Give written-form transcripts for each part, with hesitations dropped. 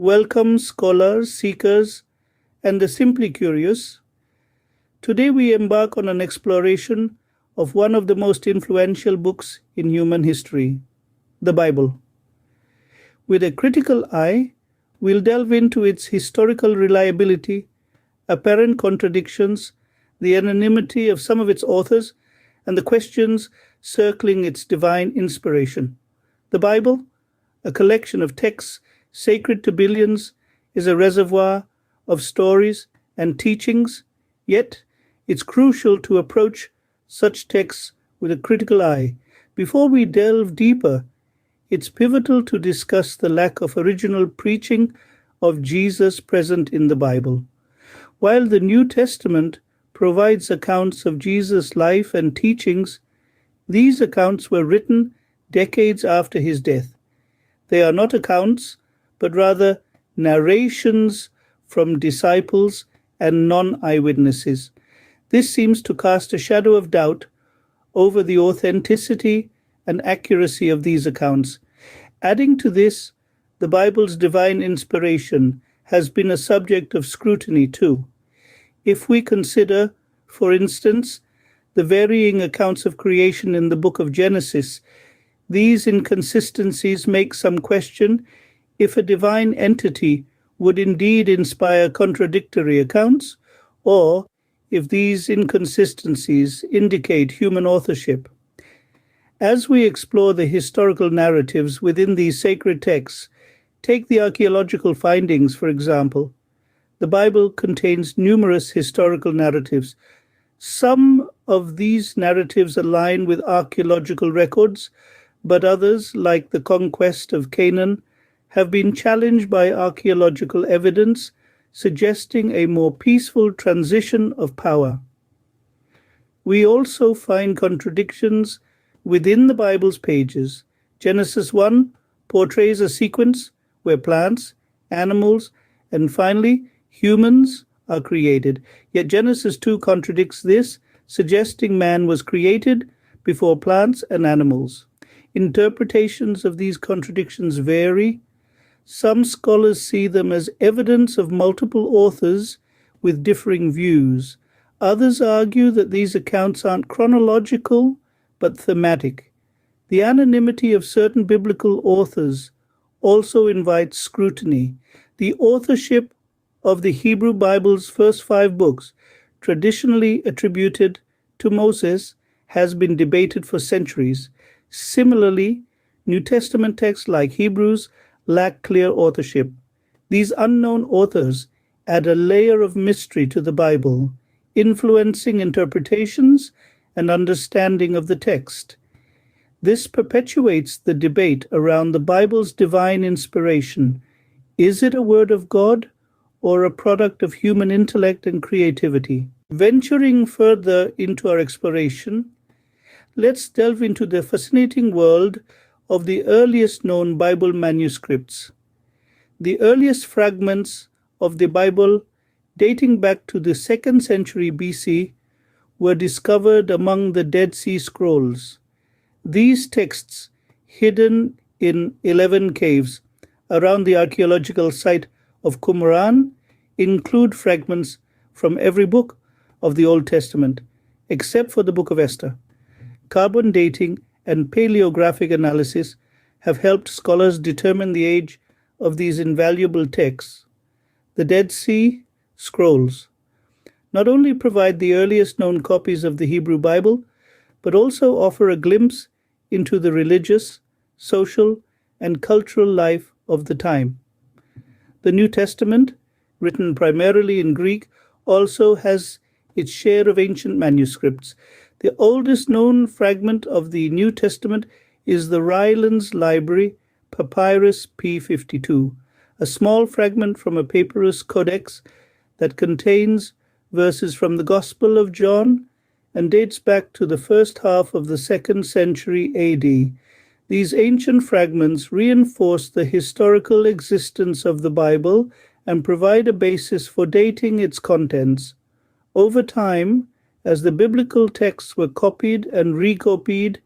Welcome, scholars, seekers, and the simply curious. Today we embark on an exploration of one of the most influential books in human history, the Bible. With a critical eye, we'll delve into its historical reliability, apparent contradictions, the anonymity of some of its authors, and the questions circling its divine inspiration. The Bible, a collection of texts sacred to billions, is a reservoir of stories and teachings, yet it's crucial to approach such texts with a critical eye. Before we delve deeper, it's pivotal to discuss the lack of original preaching of Jesus present in the Bible. While the New Testament provides accounts of Jesus' life and teachings, these accounts were written decades after his death. They are not accounts, but rather narrations from disciples and non-eyewitnesses. This seems to cast a shadow of doubt over the authenticity and accuracy of these accounts. Adding to this, the Bible's divine inspiration has been a subject of scrutiny too. If we consider, for instance, the varying accounts of creation in the book of Genesis, these inconsistencies make some question if a divine entity would indeed inspire contradictory accounts, or if these inconsistencies indicate human authorship. As we explore the historical narratives within these sacred texts, take the archaeological findings, for example. The Bible contains numerous historical narratives. Some of these narratives align with archaeological records, but others, like the conquest of Canaan, have been challenged by archaeological evidence, suggesting a more peaceful transition of power. We also find contradictions within the Bible's pages. Genesis 1 portrays a sequence where plants, animals, and finally humans are created. Yet Genesis 2 contradicts this, suggesting man was created before plants and animals. Interpretations of these contradictions vary. Some scholars see them as evidence of multiple authors with differing views. Others argue that these accounts aren't chronological, but thematic. The anonymity of certain biblical authors also invites scrutiny. The authorship of the Hebrew Bible's first 5 books, traditionally attributed to Moses, has been debated for centuries. Similarly, New Testament texts like Hebrews lack clear authorship. These unknown authors add a layer of mystery to the Bible, influencing interpretations and understanding of the text. This perpetuates the debate around the Bible's divine inspiration. Is it a word of God or a product of human intellect and creativity? Venturing further into our exploration, let's delve into the fascinating world of the earliest known Bible manuscripts. The earliest fragments of the Bible, dating back to the 2nd century BC, were discovered among the Dead Sea Scrolls. These texts, hidden in 11 caves around the archaeological site of Qumran, include fragments from every book of the Old Testament, except for the book of Esther. Carbon dating and paleographic analysis have helped scholars determine the age of these invaluable texts. The Dead Sea Scrolls not only provide the earliest known copies of the Hebrew Bible, but also offer a glimpse into the religious, social, and cultural life of the time. The New Testament, written primarily in Greek, also has its share of ancient manuscripts. The oldest known fragment of the New Testament is the Rylands Library, Papyrus P52, a small fragment from a papyrus codex that contains verses from the Gospel of John and dates back to the first half of the 2nd century AD. These ancient fragments reinforce the historical existence of the Bible and provide a basis for dating its contents. Over time, as the biblical texts were copied and recopied,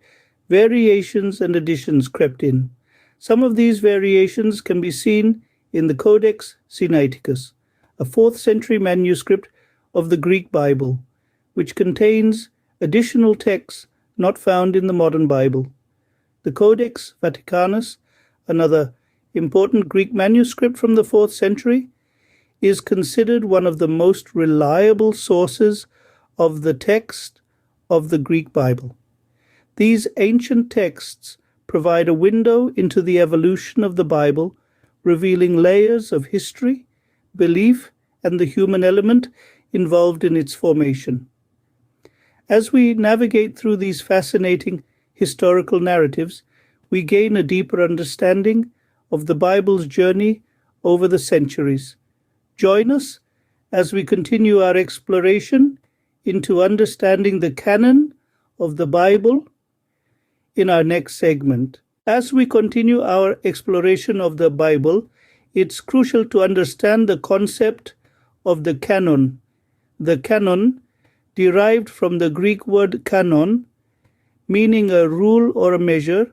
variations and additions crept in. Some of these variations can be seen in the Codex Sinaiticus, a 4th century manuscript of the Greek Bible, which contains additional texts not found in the modern Bible. The Codex Vaticanus, another important Greek manuscript from the 4th century, is considered one of the most reliable sources of the text of the Greek Bible. These ancient texts provide a window into the evolution of the Bible, revealing layers of history, belief, and the human element involved in its formation. As we navigate through these fascinating historical narratives, we gain a deeper understanding of the Bible's journey over the centuries. Join us as we continue our exploration into understanding the canon of the Bible in our next segment. As we continue our exploration of the Bible, it's crucial to understand the concept of the canon. The canon, derived from the Greek word kanon, meaning a rule or a measure,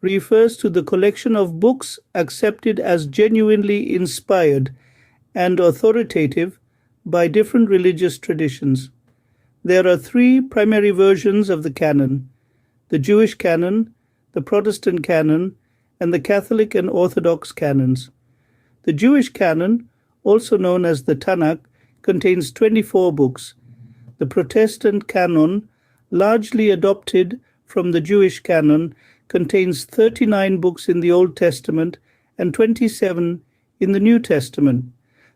refers to the collection of books accepted as genuinely inspired and authoritative by different religious traditions. There are 3 primary versions of the canon: the Jewish canon, the Protestant canon, and the Catholic and Orthodox canons. The Jewish canon, also known as the Tanakh, contains 24 books. The Protestant canon, largely adopted from the Jewish canon, contains 39 books in the Old Testament and 27 in the New Testament.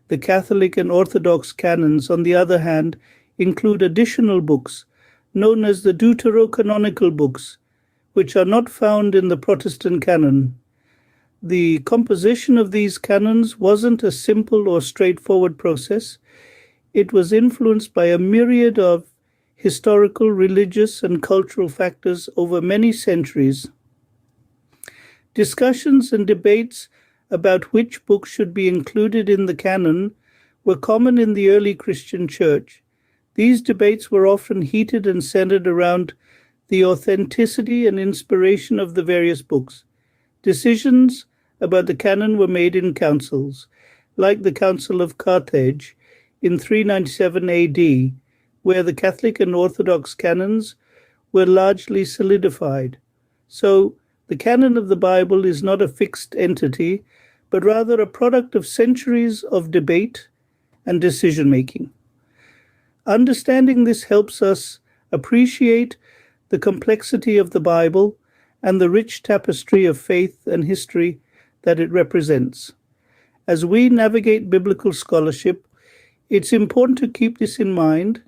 The Catholic and Orthodox canons, on the other hand, include additional books, known as the deuterocanonical books, which are not found in the Protestant canon. The composition of these canons wasn't a simple or straightforward process. It was influenced by a myriad of historical, religious, and cultural factors over many centuries. Discussions and debates about which books should be included in the canon were common in the early Christian church. These debates were often heated and centered around the authenticity and inspiration of the various books. Decisions about the canon were made in councils, like the Council of Carthage in 397 AD, where the Catholic and Orthodox canons were largely solidified. So, the canon of the Bible is not a fixed entity, but rather a product of centuries of debate and decision-making. Understanding this helps us appreciate the complexity of the Bible and the rich tapestry of faith and history that it represents. As we navigate biblical scholarship, it's important to keep this in mind,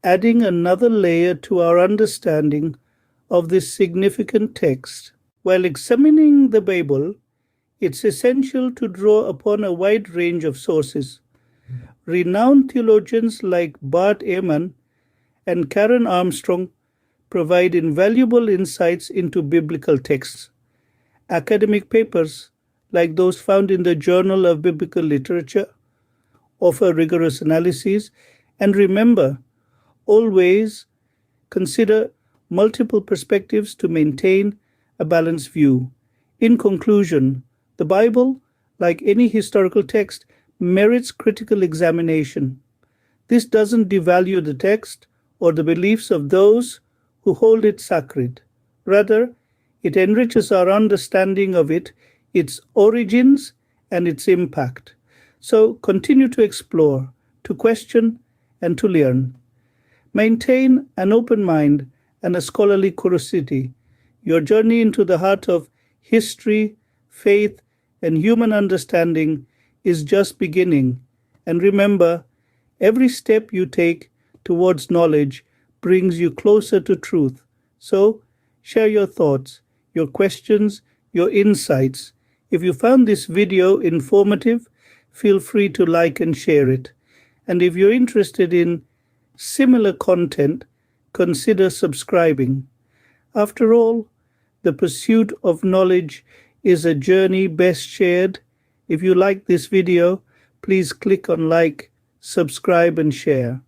adding another layer to our understanding of this significant text. While examining the Bible, it's essential to draw upon a wide range of sources. Renowned theologians like Bart Ehrman and Karen Armstrong provide invaluable insights into biblical texts. Academic papers, like those found in the Journal of Biblical Literature, offer rigorous analyses. And remember, always consider multiple perspectives to maintain a balanced view. In conclusion, the Bible, like any historical text, merits critical examination. This doesn't devalue the text or the beliefs of those who hold it sacred. Rather, it enriches our understanding of it, its origins, and its impact. So continue to explore, to question, and to learn. Maintain an open mind and a scholarly curiosity. Your journey into the heart of history, faith, and human understanding is just beginning. And remember, every step you take towards knowledge brings you closer to truth. So, share your thoughts, your questions, your insights. If you found this video informative, feel free to like and share it. And if you're interested in similar content, consider subscribing. After all, the pursuit of knowledge is a journey best shared. If you like this video, please click on like, subscribe, and share.